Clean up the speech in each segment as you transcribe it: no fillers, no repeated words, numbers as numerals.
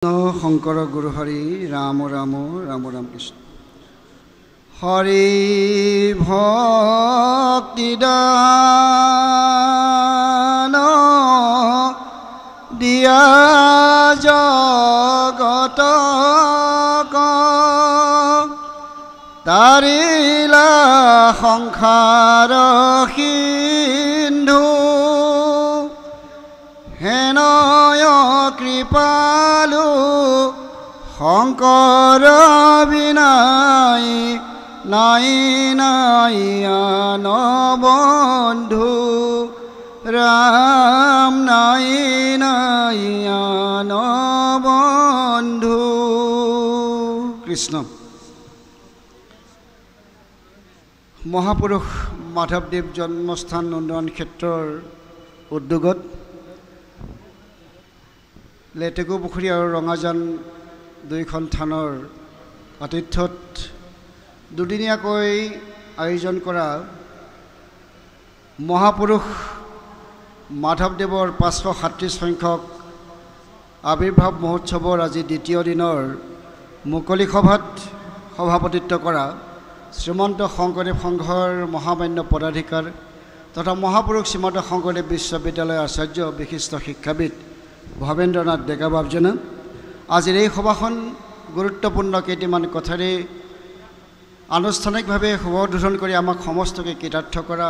শংকৰ গুৰু হৰি ৰাম ৰাম ৰাম ৰাম কৃষ্ণ হৰি ভক্তি দান দিয়া জগতক তাৰিলা সংসাৰ সিন্ধু হেনয় কৃপালু শংকৰ বিনাই নাই নাই আন বন্ধু ৰাম নাই নাই আন বন্ধু কৃষ্ণ। মহাপুৰুষ মাধৱদেৱ জন্মস্থান উন্নয়ন ক্ষেত্ৰৰ উদ্যোগত লেটেকু পুখুৰী আৰু ৰঙাজান দুইখন থানৰ আতিথ্যত দুদিনীয়াকৈ আয়োজন কৰা মহাপুৰুষ মাধৱদেৱৰ 537 সংখ্যক আৱিৰ্ভাৱ মহোৎসৱৰ আজি দ্বিতীয় দিনৰ মুকলি সভাত সভাপতিত্ব কৰা শ্ৰীমন্ত শংকৰদেৱ সংঘৰ মহামান্য পদাধিকাৰ তথা মহাপুৰুষ শ্ৰীমন্ত শংকৰদেৱ বিশ্ববিদ্যালয়ৰ আচাৰ্য বিশিষ্ট শিক্ষাবিদ ভৱেন্দ্ৰনাথ ডেকা বাবজনা আজিৰ এই সভাখন গুৰুত্বপূৰ্ণ কেইটামান কথাৰে আনুষ্ঠানিকভাৱে শুভোদ্বোধন কৰি আমাক সমস্তকে কৃতাৰ্থ কৰা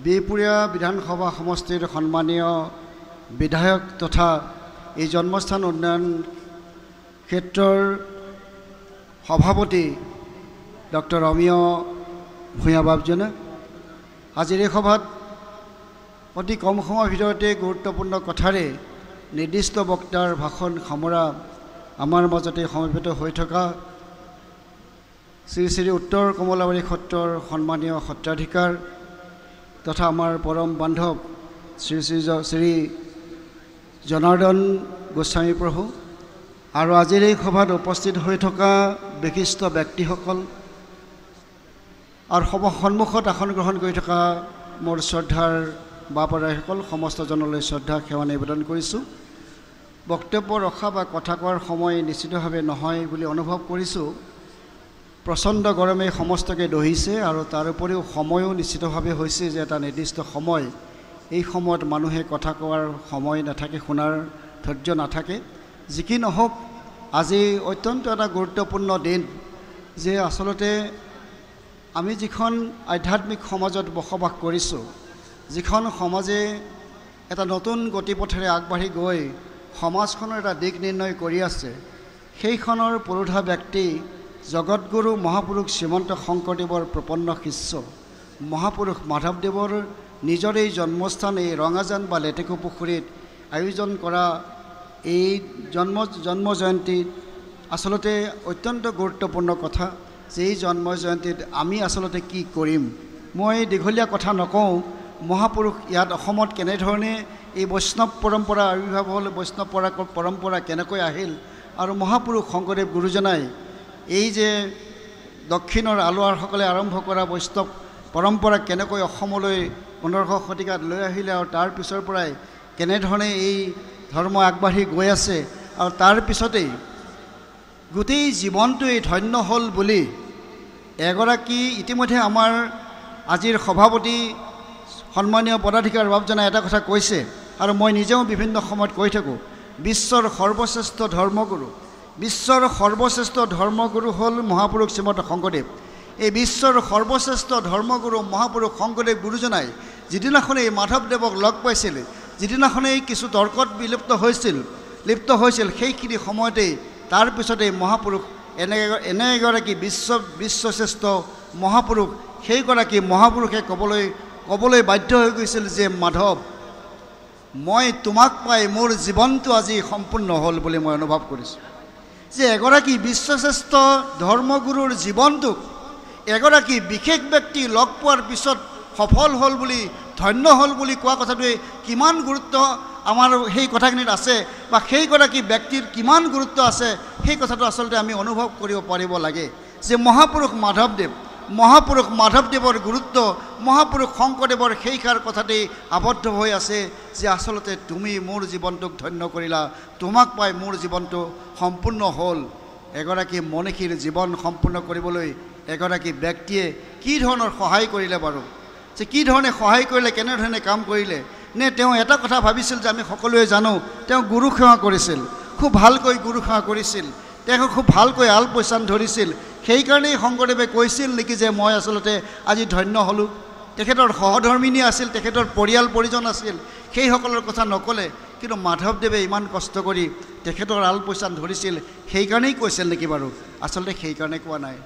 বিহপুৰীয়া বিধানসভা সমষ্টিৰ সন্মানীয় বিধায়ক তথা এই জন্মস্থান উন্নয়ন ক্ষেত্ৰৰ সভাপতি ডক্টৰ অমিয় ভূঞা বাবজনা আজিৰ এই সভাত অতি কম সময়ৰ ভিতৰতে গুৰুত্বপূৰ্ণ কথাৰে নিৰ্দিষ্ট বক্তাৰ ভাষণ সামৰা আমাৰ মাজতে সমবেত হৈ থকা শ্ৰী শ্ৰী উত্তৰ কমলাবাৰী সত্ৰৰ সন্মানীয় সত্ৰাধিকাৰ তথা আমাৰ পৰম বান্ধৱ শ্ৰী শ্ৰী শ্ৰী জনাৰ্দন গোস্বামী প্ৰভু আৰু আজিৰ এই সভাত উপস্থিত হৈ থকা বিশিষ্ট ব্যক্তিসকল আৰু সন্মুখত আসন গ্ৰহণ কৰি থকা মোৰ শ্ৰদ্ধাৰ বাপদাইসকল সমস্তজনলৈ শ্ৰদ্ধা সেৱা নিবেদন কৰিছোঁ। বক্তব্য ৰখা বা কথা কোৱাৰ সময় নিশ্চিতভাৱে নহয় বুলি অনুভৱ কৰিছোঁ। প্ৰচণ্ড গৰমে সমস্তকে দহিছে আৰু তাৰ উপৰিও সময়ো নিশ্চিতভাৱে হৈছে যে এটা নিৰ্দিষ্ট সময়, এই সময়ত মানুহে কথা কোৱাৰ সময় নাথাকে, শুনাৰ ধৈৰ্য নাথাকে। যি কি নহওক আজি অত্যন্ত এটা গুৰুত্বপূৰ্ণ দিন যে আচলতে আমি যিখন আধ্যাত্মিক সমাজত বসবাস কৰিছোঁ, যিখন সমাজে এটা নতুন গতিপথেৰে আগবাঢ়ি গৈ সমাজখনৰ এটা দিশ নিৰ্ণয় কৰি আছে, সেইখনৰ পুৰোধা ব্যক্তি জগতগুৰু মহাপুৰুষ শ্ৰীমন্ত শংকৰদেৱৰ প্ৰপন্ন শিষ্য মহাপুৰুষ মাধৱদেৱৰ নিজৰ এই জন্মস্থান এই ৰঙাজান বা লেটেকু পুখুৰীত আয়োজন কৰা এই জন্ম জয়ন্তীত আচলতে অত্যন্ত গুৰুত্বপূৰ্ণ কথা যে এই জন্ম জয়ন্তীত আমি আচলতে কি কৰিম। মই দীঘলীয়া কথা নকওঁ, মহাপুৰুষ ইয়াত অসমত কেনেধৰণে এই বৈষ্ণৱ পৰম্পৰা আৱিৰ্ভাৱ হ'ল, বৈষ্ণৱ পৰম্পৰা কেনেকৈ আহিল আৰু মহাপুৰুষ শংকৰদেৱ গুৰুজনাই এই যে দক্ষিণৰ আলোৱাৰসকলে আৰম্ভ কৰা বৈষ্ণৱ পৰম্পৰা কেনেকৈ অসমলৈ 1500 শতিকাত লৈ আহিলে আৰু তাৰ পিছৰ পৰাই কেনেধৰণে এই ধৰ্ম আগবাঢ়ি গৈ আছে আৰু তাৰ পিছতেই গোটেই জীৱনটোৱেই ধন্য হ'ল বুলি এগৰাকী ইতিমধ্যে আমাৰ আজিৰ সভাপতি সন্মানীয় পদাধিকাৰ বাবজনাই এটা কথা কৈছে আৰু মই নিজেও বিভিন্ন সময়ত কৈ থাকোঁ, বিশ্বৰ সৰ্বশ্ৰেষ্ঠ ধৰ্মগুৰু, বিশ্বৰ সৰ্বশ্ৰেষ্ঠ ধৰ্মগুৰু হ'ল মহাপুৰুষ শ্ৰীমন্ত শংকৰদেৱ। এই বিশ্বৰ সৰ্বশ্ৰেষ্ঠ ধৰ্মগুৰু মহাপুৰুষ শংকৰদেৱ গুৰুজনাই যিদিনাখনেই মাধৱদেৱক লগ পাইছিল, যিদিনাখনেই কিছু তৰ্কত লিপ্ত হৈছিল সেইখিনি সময়তেই তাৰ পিছতেই মহাপুৰুষ এনে এগৰাকী বিশ্বশ্ৰেষ্ঠ মহাপুৰুষ, সেইগৰাকী মহাপুৰুষে ক'বলৈ বাধ্য হৈ গৈছিল যে মাধৱ, মই তোমাক পাই মোৰ জীৱনটো আজি সম্পূৰ্ণ হ'ল বুলি মই অনুভৱ কৰিছোঁ। যে এগৰাকী বিশ্বশ্ৰেষ্ঠ ধৰ্মগুৰুৰ জীৱনটোক এগৰাকী বিশেষ ব্যক্তি লগ পোৱাৰ পিছত সফল হ'ল বুলি, ধন্য হ'ল বুলি কোৱা কথাটোৱে কিমান গুৰুত্ব আমাৰ সেই কথাখিনিত আছে বা সেইগৰাকী ব্যক্তিৰ কিমান গুৰুত্ব আছে সেই কথাটো আচলতে আমি অনুভৱ কৰিব পাৰিব লাগে যে মহাপুৰুষ মাধৱদেৱ মহাপুৰুষ মাধৱদেৱৰ গুৰুত্ব, মহাপুৰুষ শংকৰদেৱৰ সেইষাৰ কথাতেই আবদ্ধ হৈ আছে যে আচলতে তুমি মোৰ জীৱনটোক ধন্য কৰিলা, তোমাক পাই মোৰ জীৱনটো সম্পূৰ্ণ হ'ল। এগৰাকী মনীষীৰ জীৱন সম্পূৰ্ণ কৰিবলৈ এগৰাকী ব্যক্তিয়ে কি ধৰণৰ সহায় কৰিলে বাৰু, যে কি ধৰণে সহায় কৰিলে, কেনেধৰণে কাম কৰিলে? নে তেওঁ এটা কথা ভাবিছিল যে আমি সকলোৱে জানো তেওঁ গুৰু সেৱা কৰিছিল, খুব ভালকৈ গুৰু সেৱা কৰিছিল, তেওঁ খুব ভালকৈ আলপৈচান ধৰিছিল। সেইকাৰণেই শংকৰদেৱে কৈছিল নেকি যে মই আচলতে আজি ধন্য হ'লোঁ? তেখেতৰ সহধৰ্মিনী আছিল, তেখেতৰ পৰিয়াল পৰিজন আছিল, সেইসকলৰ কথা নক'লে। কিন্তু মাধৱদেৱে ইমান কষ্ট কৰি তেখেতৰ আলপৈচান ধৰিছিল, সেইকাৰণেই কৈছিল নেকি বাৰু? আচলতে সেইকাৰণে কোৱা নাই,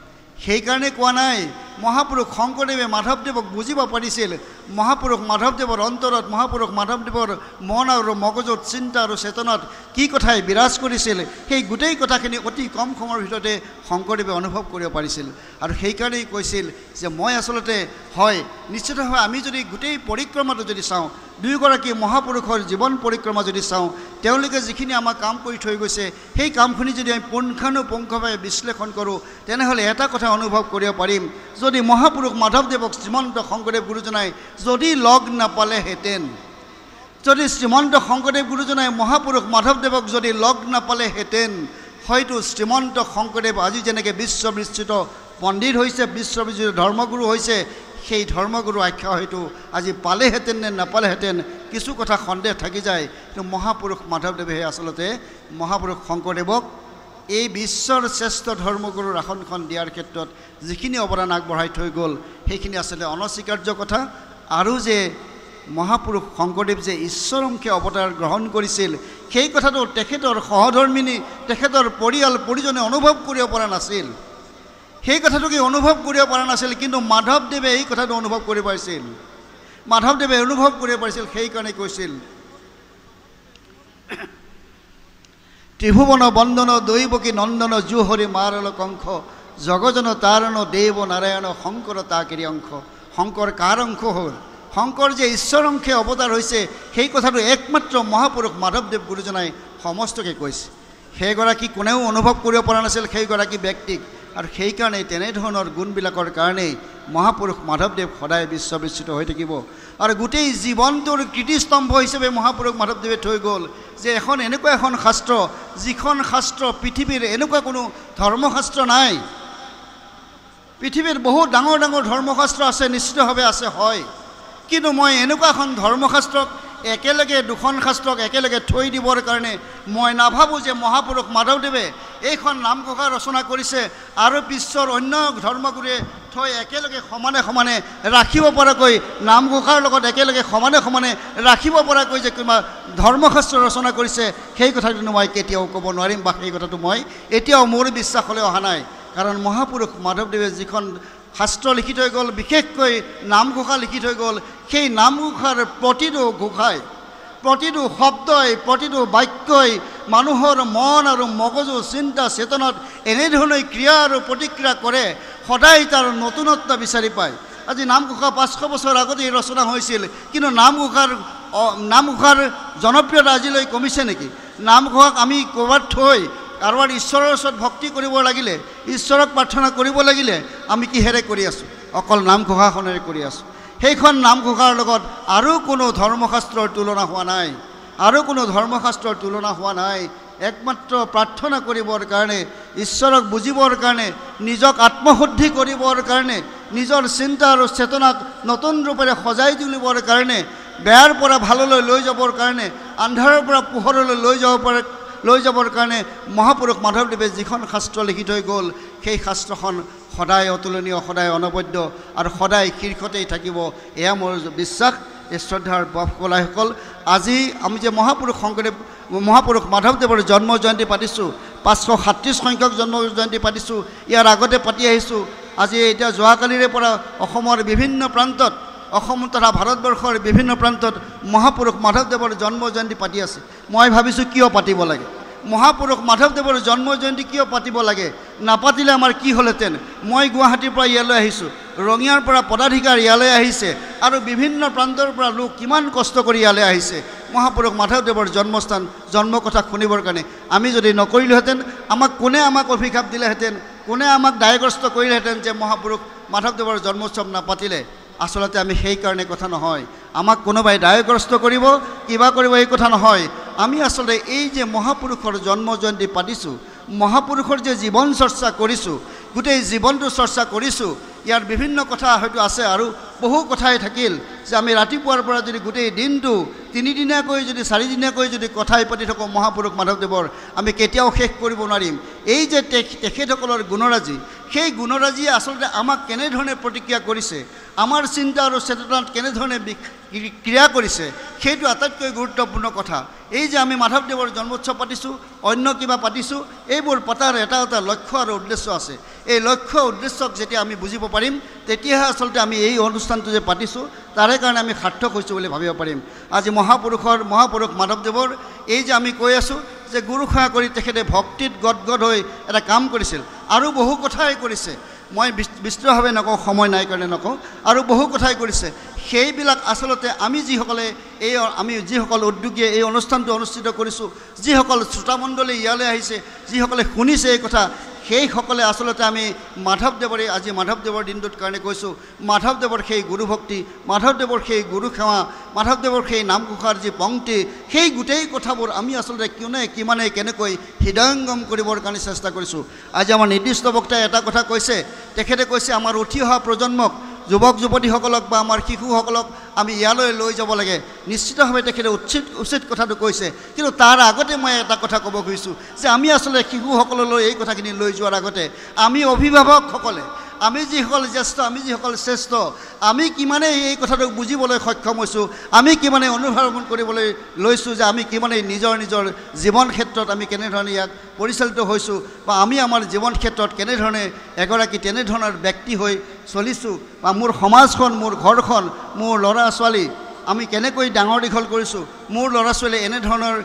সেইকাৰণে কোৱা নাই। মহাপুৰুষ শংকৰদেৱে মাধৱদেৱক বুজিব পাৰিছিল। মহাপুৰুষ মাধৱদেৱৰ অন্তৰত, মহাপুৰুষ মাধৱদেৱৰ মন আৰু মগজুত, চিন্তা আৰু চেতনাত কি কথাই বিৰাজ কৰিছিল, সেই গোটেই কথাখিনি অতি কম সময়ৰ ভিতৰতে শংকৰদেৱে অনুভৱ কৰিব পাৰিছিল। আৰু সেইকাৰণেই কৈছিল যে মই আচলতে হয়, নিশ্চিতভাৱে আমি যদি গোটেই পৰিক্ৰমাটো যদি চাওঁ, দুয়োগৰাকী মহাপুৰুষৰ জীৱন পৰিক্ৰমা যদি চাওঁ, তেওঁলোকে যিখিনি আমাক কাম কৰি থৈ গৈছে, সেই কামখিনি যদি আমি পুংখানুপুংখভাৱে বিশ্লেষণ কৰোঁ, তেনেহ'লে এটা কথা অনুভৱ কৰিব পাৰিম, যদি মহাপুৰুষ মাধৱদেৱক শ্ৰীমন্ত শংকৰদেৱ গুৰুজনাই যদি লগ নাপালেহেঁতেন, যদি শ্ৰীমন্ত শংকৰদেৱ গুৰুজনাই মহাপুৰুষ মাধৱদেৱক যদি লগ নাপালেহেঁতেন, হয়তো শ্ৰীমন্ত শংকৰদেৱ আজি যেনেকৈ বিশ্ববিস্তৃত পণ্ডিত হৈছে, বিশ্ববিস্তৃত ধৰ্মগুৰু হৈছে, সেই ধৰ্মগুৰু আখ্যা হয়তো আজি পালেহেঁতেন নে নাপালেহেঁতেন কিছু কথা সন্দেহ থাকি যায়। কিন্তু মহাপুৰুষ মাধৱদেৱে আচলতে মহাপুৰুষ শংকৰদেৱক এই বিশ্বৰ শ্ৰেষ্ঠ ধৰ্মগুৰুৰ আসনখন দিয়াৰ ক্ষেত্ৰত যিখিনি অৱদান আগবঢ়াই থৈ গ'ল, সেইখিনি আচলতে অনস্বীকাৰ্য কথা। আৰু যে মহাপুৰুষ শংকৰদেৱ যে ঈশ্বৰমুখে অৱতাৰ গ্ৰহণ কৰিছিল, সেই কথাটো তেখেতৰ সহধৰ্মিনী, তেখেতৰ পৰিয়াল পৰিজনে অনুভৱ কৰিব পৰা নাছিল, সেই কথাটোকে অনুভৱ কৰিব পৰা নাছিল। কিন্তু মাধৱদেৱে এই কথাটো অনুভৱ কৰিব পাৰিছিল, মাধৱদেৱে অনুভৱ কৰিব পাৰিছিল। সেইকাৰণে কৈছিল, ত্ৰিভুৱন বন্দন দৈৱকী নন্দন জুহৰি মাৰল কংখ, জগজন তাৰণ দেৱ নাৰায়ণ শংকৰ তাকেৰি অংশ। শংকৰ কাৰ অংশ হ'ল? শংকৰ যে ঈশ্বৰ অংশে অৱতাৰ হৈছে, সেই কথাটো একমাত্ৰ মহাপুৰুষ মাধৱদেৱ গুৰুজনাই সমস্তকে কৈছে। সেইগৰাকী কোনেও অনুভৱ কৰিব পৰা নাছিল সেইগৰাকী ব্যক্তিক। আৰু সেইকাৰণে তেনেধৰণৰ গুণবিলাকৰ কাৰণেই মহাপুৰুষ মাধৱদেৱ সদায় বিশ্ববিস্তৃত হৈ থাকিব। আৰু গোটেই জীৱনটোৰ কীৰ্তিস্তম্ভ হিচাপে মহাপুৰুষ মাধৱদেৱে থৈ গ'ল যে এনেকুৱা এখন শাস্ত্ৰ, যিখন শাস্ত্ৰ পৃথিৱীৰ এনেকুৱা কোনো ধৰ্মশাস্ত্ৰ নাই। পৃথিৱীৰ বহুত ডাঙৰ ডাঙৰ ধৰ্মশাস্ত্ৰ আছে, নিশ্চিতভাৱে আছে, হয়, কিন্তু মই এনেকুৱা এখন ধৰ্মশাস্ত্ৰক একেলগে, দুখন শাস্ত্ৰক একেলগে থৈ দিবৰ কাৰণে মই নাভাবোঁ যে মহাপুৰুষ মাধৱদেৱে এইখন নামঘোষা ৰচনা কৰিছে আৰু বিশ্বৰ অন্য ধৰ্মগুৰুৱে থৈ একেলগে সমানে সমানে ৰাখিব পৰাকৈ, নামঘোষাৰ লগত একেলগে সমানে সমানে ৰাখিব পৰাকৈ যে কিবা ধৰ্মশাস্ত্ৰ ৰচনা কৰিছে, সেই কথাটো মই কেতিয়াও ক'ব নোৱাৰিম, বা সেই কথাটো মই এতিয়াও মোৰ বিশ্বাসলৈ অহা নাই। কাৰণ মহাপুৰুষ মাধৱদেৱে যিখন শাস্ত্ৰ লিখি থৈ গ'ল, বিশেষকৈ নামঘোষা লিখি থৈ গ'ল, সেই নামঘোষাৰ প্ৰতিটো ঘোষাই, প্ৰতিটো শব্দই, প্ৰতিটো বাক্যই মানুহৰ মন আৰু মগজু, চিন্তা চেতনাত এনেধৰণে ক্ৰিয়া আৰু প্ৰতিক্ৰিয়া কৰে, সদায় তাৰ নতুনত্ব বিচাৰি পায়। আজি নামঘোষা 500 বছৰ আগতেই ৰচনা হৈছিল, কিন্তু নামঘোষাৰ জনপ্ৰিয়তা আজিলৈ কমিছে নেকি? নামঘোষাক আমি ক'ৰবাত থৈ কাৰোবাৰ ঈশ্বৰৰ ওচৰত ভক্তি কৰিব লাগিলে, ঈশ্বৰক প্ৰাৰ্থনা কৰিব লাগিলে আমি কিহেৰে কৰি আছোঁ? অকল নামঘোষাখনেৰে কৰি আছোঁ। সেইখন নামঘোষাৰ লগত আৰু কোনো ধৰ্মশাস্ত্ৰৰ তুলনা হোৱা নাই, আৰু কোনো ধৰ্মশাস্ত্ৰৰ তুলনা হোৱা নাই। একমাত্ৰ প্ৰাৰ্থনা কৰিবৰ কাৰণে, ঈশ্বৰক বুজিবৰ কাৰণে, নিজক আত্মশুদ্ধি কৰিবৰ কাৰণে, নিজৰ চিন্তা আৰু চেতনাক নতুন ৰূপেৰে সজাই তুলিবৰ কাৰণে, বেয়াৰ পৰা ভাললৈ লৈ যাবৰ কাৰণে, আন্ধাৰৰ পৰা পোহৰলৈ লৈ যাবৰ কাৰণে মহাপুৰুষ মাধৱদেৱে যিখন শাস্ত্ৰ লিখি থৈ গ'ল, সেই শাস্ত্ৰখন সদায় অতুলনীয়, সদায় অনবদ্য আৰু সদায় শীৰ্ষতেই থাকিব, এয়া মোৰ বিশ্বাস। এই শ্ৰদ্ধাৰ বাপকলাসকল, আজি আমি যে মহাপুৰুষ মাধৱদেৱৰ জন্ম জয়ন্তী পাতিছোঁ, 537 সংখ্যক জন্ম জয়ন্তী পাতিছোঁ, ইয়াৰ আগতে পাতি আহিছোঁ। আজি এতিয়া যোৱাকালিৰে পৰা অসমৰ বিভিন্ন প্ৰান্তত, অসম তথা ভাৰতবৰ্ষৰ বিভিন্ন প্ৰান্তত মহাপুৰুষ মাধৱদেৱৰ জন্ম জয়ন্তী পাতি আছে। মই ভাবিছোঁ কিয় পাতিব লাগে? মহাপুৰুষ মাধৱদেৱৰ জন্ম জয়ন্তী কিয় পাতিব লাগে? নাপাতিলে আমাৰ কি হ'লহেঁতেন? মই গুৱাহাটীৰ পৰা ইয়ালৈ আহিছোঁ, ৰঙিয়াৰ পৰা পদাধিকাৰ ইয়ালৈ আহিছে, আৰু বিভিন্ন প্ৰান্তৰ পৰা লোক কিমান কষ্ট কৰি ইয়ালৈ আহিছে মহাপুৰুষ মাধৱদেৱৰ জন্মস্থান, জন্ম কথা শুনিবৰ কাৰণে। আমি যদি নকৰিলোহেঁতেন, কোনে আমাক অভিশাপ দিলেহেঁতেন? কোনে আমাক দায়গ্ৰস্ত কৰিলেহেঁতেন যে মহাপুৰুষ মাধৱদেৱৰ জন্মোৎসৱ নাপাতিলে আচলতে আমি সেইকাৰণে কথা নহয় আমাক কোনোবাই দায়গ্ৰস্ত কৰিব কিবা কৰিব এই কথা নহয় আমি আচলতে এই যে মহাপুৰুষৰ জন্ম জয়ন্তী পাতিছোঁ মহাপুৰুষৰ যে জীৱন চৰ্চা কৰিছোঁ গোটেই জীৱনটো চৰ্চা কৰিছোঁ ইয়াৰ বিভিন্ন কথা হয়তো আছে আৰু বহু কথাই থাকিল যে আমি ৰাতিপুৱাৰ পৰা যদি গোটেই দিনটো তিনিদিনীয়াকৈ যদি চাৰিদিনীয়াকৈ যদি কথাই পাতি থাকোঁ মহাপুৰুষ মাধৱদেৱৰ আমি কেতিয়াও শেষ কৰিব নোৱাৰিম এই যে তেখেতসকলৰ গুণৰাজি সেই গুণৰাজিয়ে আচলতে আমাক কেনেধৰণে প্ৰতিক্ৰিয়া কৰিছে আমাৰ চিন্তা আৰু চেতনাত কেনেধৰণে ক্ৰিয়া কৰিছে সেইটো আটাইতকৈ গুৰুত্বপূৰ্ণ কথা এই যে আমি মাধৱদেৱৰ জন্মোৎসৱ পাতিছোঁ অন্য কিবা পাতিছোঁ এইবোৰ পতাৰ এটা এটা লক্ষ্য আৰু উদ্দেশ্য আছে এই লক্ষ্য উদ্দেশ্যক যেতিয়া আমি বুজিব পাৰিম তেতিয়াহে আচলতে আমি এই অনুষ্ঠানটো যে পাতিছোঁ তাৰে কাৰণে আমি সাৰ্থক হৈছোঁ বুলি ভাবিব পাৰিম আজি মহাপুৰুষ মাধৱদেৱৰ এই যে আমি কৈ আছোঁ যে গুৰু সেৱা কৰি তেখেতে ভক্তিত গদগদ হৈ এটা কাম কৰিছিল আৰু বহু কথাই কৰিছে মই বিস্তৃতভাৱে নকওঁ সময় নাই কাৰণে নকওঁ আৰু বহু কথাই কৰিছে সেইবিলাক আচলতে আমি যিসকল উদ্যোগীয়ে এই অনুষ্ঠানটো অনুষ্ঠিত কৰিছোঁ যিসকল শ্ৰোতামণ্ডলী ইয়ালৈ আহিছে যিসকলে শুনিছে এই কথা সেইসকলে আচলতে আমি মাধৱদেৱৰে আজি মাধৱদেৱৰ দিনটোত কাৰণে কৈছোঁ মাধৱদেৱৰ সেই গুৰুভক্তি মাধৱদেৱৰ সেই গুৰু সেৱা মাধৱদেৱৰ সেই নামঘোষাৰ যি পংক্তি সেই গোটেই কথাবোৰ আমি আচলতে কিমানে কেনেকৈ হৃদয়ংগম কৰিবৰ কাৰণে চেষ্টা কৰিছোঁ আজি আমাৰ নিৰ্দিষ্ট বক্তাই এটা কথা কৈছে তেখেতে কৈছে আমাৰ উঠি অহা প্ৰজন্মক যুৱক যুৱতীসকলক বা আমাৰ শিশুসকলক আমি ইয়ালৈ লৈ যাব লাগে নিশ্চিতভাৱে তেখেতে উচিত কথাটো কৈছে কিন্তু তাৰ আগতে মই এটা কথা ক'ব খুজিছোঁ যে আমি আচলতে শিশুসকললৈ এই কথাখিনি লৈ যোৱাৰ আগতে আমি অভিভাৱকসকলে আমি যিসকল জ্যেষ্ঠ আমি যিসকল শ্ৰেষ্ঠ আমি কিমানে এই কথাটোক বুজিবলৈ সক্ষম হৈছোঁ আমি কিমানে অনুধাৱন কৰিবলৈ লৈছোঁ যে আমি কিমানে নিজৰ জীৱন ক্ষেত্ৰত আমি কেনেধৰণে ইয়াক পৰিচালিত হৈছোঁ বা আমি আমাৰ জীৱন ক্ষেত্ৰত কেনেধৰণে এগৰাকী তেনেধৰণৰ ব্যক্তি হৈ চলিছোঁ বা মোৰ সমাজখন মোৰ ঘৰখন মোৰ ল'ৰা ছোৱালী আমি কেনেকৈ ডাঙৰ দীঘল কৰিছোঁ মোৰ ল'ৰা ছোৱালীয়ে এনেধৰণৰ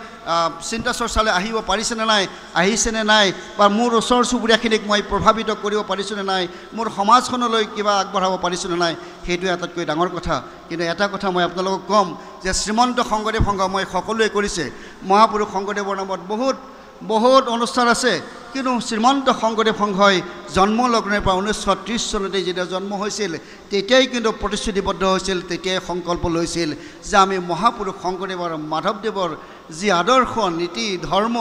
চিন্তা চৰ্চালৈ আহিব পাৰিছেনে নাই আহিছেনে নাই বা মোৰ ওচৰ চুবুৰীয়াখিনিক মই প্ৰভাৱিত কৰিব পাৰিছোঁনে নাই মোৰ সমাজখনলৈ কিবা আগবঢ়াব পাৰিছোঁনে নাই সেইটোৱে আটাইতকৈ ডাঙৰ কথা কিন্তু এটা কথা মই আপোনালোকক ক'ম যে শ্ৰীমন্ত শংকৰদেৱ সংঘ মই সকলোৱে কৰিছে মহাপুৰুষ শংকৰদেৱৰ নামত বহুত অনুষ্ঠান আছে কিন্তু শ্ৰীমন্ত শংকৰদেৱ সংঘই জন্ম লগ্নৰ পৰা 1930 চনতে যেতিয়া জন্ম হৈছিল তেতিয়াই কিন্তু প্ৰতিশ্ৰুতিবদ্ধ হৈছিল তেতিয়াই সংকল্প লৈছিল যে আমি মহাপুৰুষ শংকৰদেৱ আৰু মাধৱদেৱৰ যি আদৰ্শ নীতি ধৰ্ম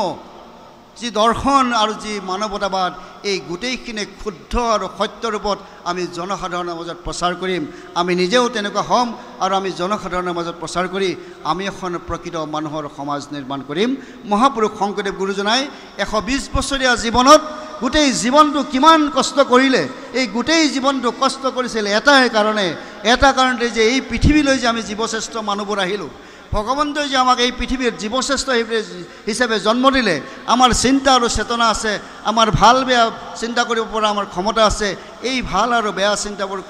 যি দৰ্শন আৰু যি মানৱতাবাদ এই গোটেইখিনি শুদ্ধ আৰু সত্য ৰূপত আমি জনসাধাৰণৰ মাজত প্ৰচাৰ কৰিম আমি নিজেও তেনেকুৱা হ'ম আৰু আমি জনসাধাৰণৰ মাজত প্ৰচাৰ কৰি আমি এখন প্ৰকৃত মানুহৰ সমাজ নিৰ্মাণ কৰিম মহাপুৰুষ শংকৰদেৱ গুৰুজনাই 120 বছৰীয়া জীৱনত গোটেই জীৱনটো কিমান কষ্ট কৰিলে এই গোটেই জীৱনটো কষ্ট কৰিছিল এটা কাৰণতে যে এই পৃথিৱীলৈ যে আমি জীৱশ্ৰেষ্ঠ মানুহবোৰ আহিলোঁ ভগৱন্তই যে আমাক এই পৃথিৱীৰ জীৱশ্ৰেষ্ঠ হিচাপে জন্ম দিলে আমাৰ চিন্তা আৰু চেতনা আছে আমাৰ ভাল বেয়া চিন্তা কৰিব পৰা আমাৰ ক্ষমতা আছে এই ভাল আৰু বেয়া চিন্তাবোৰ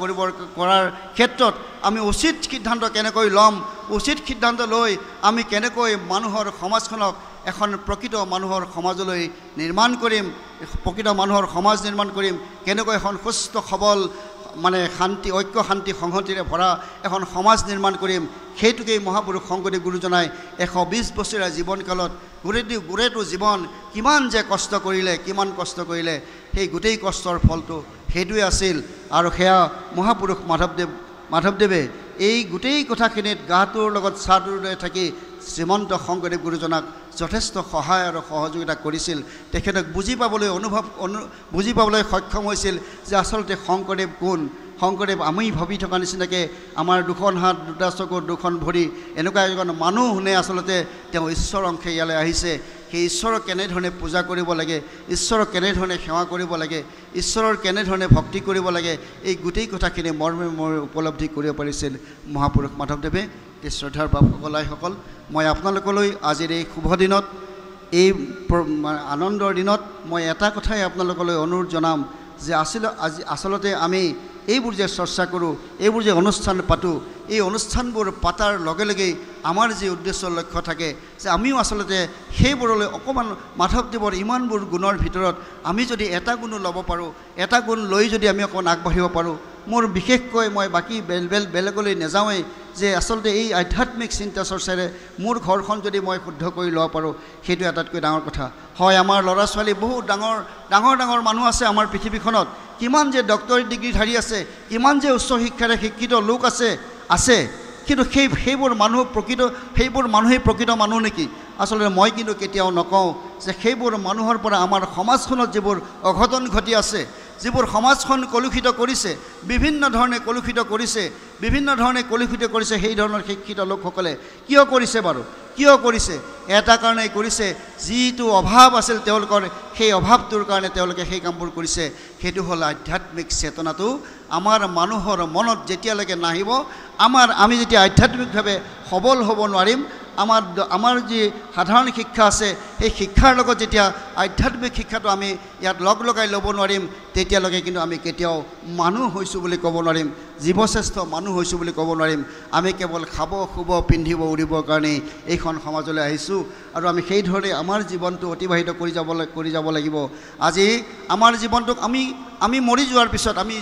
কৰাৰ ক্ষেত্ৰত আমি উচিত সিদ্ধান্ত কেনেকৈ ল'ম উচিত সিদ্ধান্ত লৈ আমি কেনেকৈ মানুহৰ সমাজখনক এখন প্ৰকৃত মানুহৰ সমাজলৈ নিৰ্মাণ কৰিম প্ৰকৃত মানুহৰ সমাজ নিৰ্মাণ কৰিম কেনেকৈ এখন সুস্থ সবল মানে শান্তি ঐক্য শান্তি সংহতিৰে ভৰা এখন সমাজ নিৰ্মাণ কৰিম সেইটোকেই মহাপুৰুষ শংকৰদেৱ গুৰুজনাই 120 বছৰীয়া জীৱনকালত গোটেইটো জীৱন কিমান যে কষ্ট কৰিলে সেই গোটেই কষ্টৰ ফলটো সেইটোৱে আছিল আৰু সেয়া মহাপুৰুষ মাধৱদেৱে এই গোটেই কথাখিনিত গাটোৰ লগত ছাটোৰ দৰে থাকি শ্ৰীমন্ত শংকৰদেৱ গুৰুজনাক যথেষ্ট সহায় আৰু সহযোগিতা কৰিছিল তেখেতক বুজি পাবলৈ সক্ষম হৈছিল যে আচলতে শংকৰদেৱ কোন শংকৰদেৱ আমি ভাবি থকা নিচিনাকৈ আমাৰ দুখন হাত দুটা চকু দুখন ভৰি এনেকুৱা এজন মানুহ নে আচলতে তেওঁ ঈশ্বৰ অংশে ইয়ালৈ আহিছে সেই ঈশ্বৰক কেনেধৰণে পূজা কৰিব লাগে ঈশ্বৰক কেনেধৰণে সেৱা কৰিব লাগে ঈশ্বৰৰ কেনেধৰণে ভক্তি কৰিব লাগে এই গোটেই কথাখিনি মৰ্মে উপলব্ধি কৰিব পাৰিছিল মহাপুৰুষ মাধৱদেৱে শ্ৰদ্ধাৰ বাপসকল মই আপোনালোকলৈ আজিৰ এই শুভ দিনত এই আনন্দৰ দিনত মই এটা কথাই আপোনালোকলৈ অনুৰোধ জনাম যে আচলতে আমি এইবোৰ যে চৰ্চা কৰোঁ এইবোৰ যে অনুষ্ঠান পাতোঁ এই অনুষ্ঠানবোৰ পাতাৰ লগে লগেই আমাৰ যি উদ্দেশ্য লক্ষ্য থাকে যে আমিও আচলতে সেইবোৰলৈ অকণমান মাধৱদেৱৰ ইমানবোৰ গুণৰ ভিতৰত আমি যদি এটা গুণো ল'ব পাৰোঁ এটা গুণ লৈ যদি আমি অকণমান আগবাঢ়িব পাৰোঁ মোৰ বিশেষকৈ মই বাকী বেলেগলৈ নাযাওঁৱেই যে আচলতে এই আধ্যাত্মিক চিন্তা চৰ্চাৰে মোৰ ঘৰখন যদি মই শুদ্ধ কৰি ল'ব পাৰোঁ সেইটো আটাইতকৈ ডাঙৰ কথা হয় আমাৰ ল'ৰা ছোৱালী বহুত ডাঙৰ মানুহ আছে আমাৰ পৃথিৱীখনত কিমান যে ডক্টৰেট ডিগ্ৰীধাৰী আছে কিমান যে উচ্চ শিক্ষাৰে শিক্ষিত লোক আছে কিন্তু সেইবোৰ মানুহেই প্ৰকৃত মানুহ নেকি আচলতে মই কিন্তু কেতিয়াও নকওঁ যে সেইবোৰ মানুহৰ পৰা আমাৰ সমাজখনত যিবোৰ অঘটন ঘটি আছে যিবোৰ সমাজখন কলুষিত কৰিছে বিভিন্ন ধৰণে কলুষিত কৰিছে সেই ধৰণৰ শিক্ষিত লোকসকলে কিয় কৰিছে বাৰু কিয় কৰিছে এটা কাৰণেই কৰিছে যিটো অভাৱ আছিল তেওঁলোকৰ সেই অভাৱটোৰ কাৰণে তেওঁলোকে সেই কামবোৰ কৰিছে সেইটো হ'ল আধ্যাত্মিক চেতনাটো আমাৰ মানুহৰ মনত যেতিয়ালৈকে নাহিব আমি যেতিয়া আধ্যাত্মিকভাৱে সবল হ'ব নোৱাৰিম আমাৰ যি সাধাৰণ শিক্ষা আছে সেই শিক্ষাৰ লগত যেতিয়া আধ্যাত্মিক শিক্ষাটো আমি ইয়াত লগাই ল'ব নোৱাৰিম তেতিয়ালৈকে কিন্তু আমি কেতিয়াও মানুহ হৈছোঁ বুলি ক'ব নোৱাৰিম জীৱশ্ৰেষ্ঠ মানুহ হৈছোঁ বুলি ক'ব নোৱাৰিম আমি কেৱল খাব শুব পিন্ধিব উৰিবৰ কাৰণে এইখন সমাজলৈ আহিছোঁ আৰু আমি সেই ধৰণে আমাৰ জীৱনটো অতিবাহিত কৰি যাব লাগিব আজি আমাৰ জীৱনটোক আমি মৰি যোৱাৰ পিছত আমি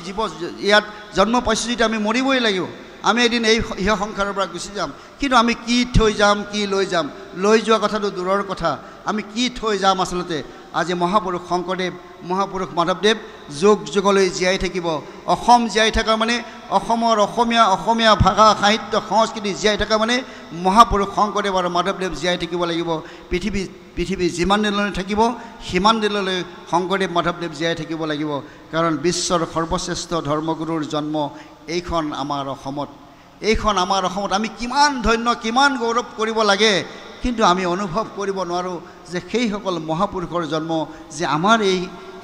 ইয়াত জন্ম পাইছোঁ যেতিয়া আমি মৰিবই লাগিব আমি এদিন এই সংসাৰৰ পৰা গুচি যাম কিন্তু আমি কি থৈ যাম কি লৈ যোৱা কথাটো দূৰৰ কথা আমি কি থৈ যাম আচলতে আজি মহাপুৰুষ শংকৰদেৱ মহাপুৰুষ মাধৱদেৱ যুগলৈ জীয়াই থাকিব অসম জীয়াই থকা মানে অসমৰ অসমীয়া ভাষা সাহিত্য সংস্কৃতি জীয়াই থকা মানে মহাপুৰুষ শংকৰদেৱ আৰু মাধৱদেৱ জীয়াই থাকিব লাগিব পৃথিৱী যিমান দিনলৈ থাকিব সিমান দিনলৈ শংকৰদেৱ মাধৱদেৱ জীয়াই থাকিব লাগিব কাৰণ বিশ্বৰ সৰ্বশ্ৰেষ্ঠ ধৰ্মগুৰুৰ জন্ম এইখন আমাৰ অসমত আমি কিমান ধন্য কিমান গৌৰৱ কৰিব লাগে কিন্তু আমি অনুভৱ কৰিব নোৱাৰোঁ যে সেইসকল মহাপুৰুষৰ জন্ম যে আমাৰ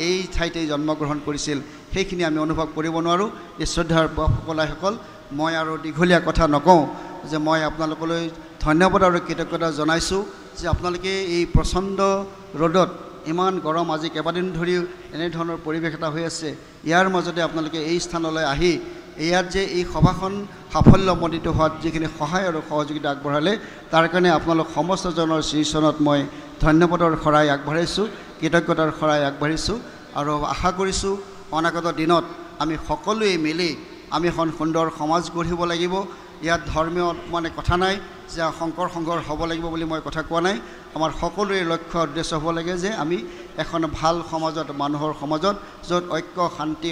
এই ঠাইতে জন্মগ্ৰহণ কৰিছিল সেইখিনি আমি অনুভৱ কৰিব নোৱাৰোঁ এই শ্ৰদ্ধাৰ বাপসকলাসকল মই আৰু দীঘলীয়া কথা নকওঁ যে মই আপোনালোকলৈ ধন্যবাদ আৰু কৃতজ্ঞতা জনাইছোঁ যে আপোনালোকে এই প্ৰচণ্ড ৰ'দত ইমান গৰম আজি কেইবাদিন ধৰি এনেধৰণৰ পৰিৱেশ এটা হৈ আছে ইয়াৰ মাজতে আপোনালোকে এই স্থানলৈ আহি ইয়াত যে এই সভাখন সাফল্যমণ্ডিত হোৱাত যিখিনি সহায় আৰু সহযোগিতা আগবঢ়ালে তাৰ কাৰণে আপোনালোক সমস্তজনৰ শ্ৰীচৰণত মই ধন্যবাদৰ শৰাই আগবঢ়াইছোঁ কৃতজ্ঞতাৰ শৰাই আগবাঢ়িছোঁ আৰু আশা কৰিছোঁ অনাগত দিনত আমি সকলোৱে মিলি আমি এখন সুন্দৰ সমাজ গঢ়িব লাগিব ইয়াত ধৰ্মীয় মানে কথা নাই যে শংকৰ সংঘৰ হ'ব লাগিব বুলি মই কথা কোৱা নাই আমাৰ সকলোৰে লক্ষ্য উদ্দেশ্য হ'ব লাগে যে আমি এখন ভাল সমাজত মানুহৰ সমাজত য'ত ঐক্য শান্তি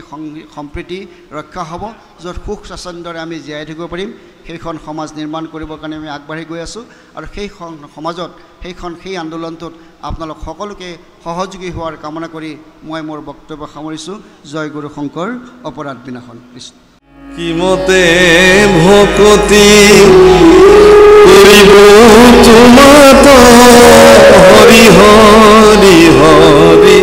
সম্প্ৰীতি ৰক্ষা হ'ব য'ত সুখ স্বাচ্ছন্দ্যৰে আমি জীয়াই থাকিব পাৰিম সেইখন সমাজ নিৰ্মাণ কৰিবৰ কাৰণে আমি আগবাঢ়ি গৈ আছোঁ আৰু সেই সমাজত সেই আন্দোলনটোত আপোনালোক সকলোকে সহযোগী হোৱাৰ কামনা কৰি মই মোৰ বক্তব্য সামৰিছোঁ জয় গুৰু শংকৰ অপৰাধ বিনাশন কৃষ্ণ কিমতে ভকতি কৰিব তোমাত হৰি হৰি হৰি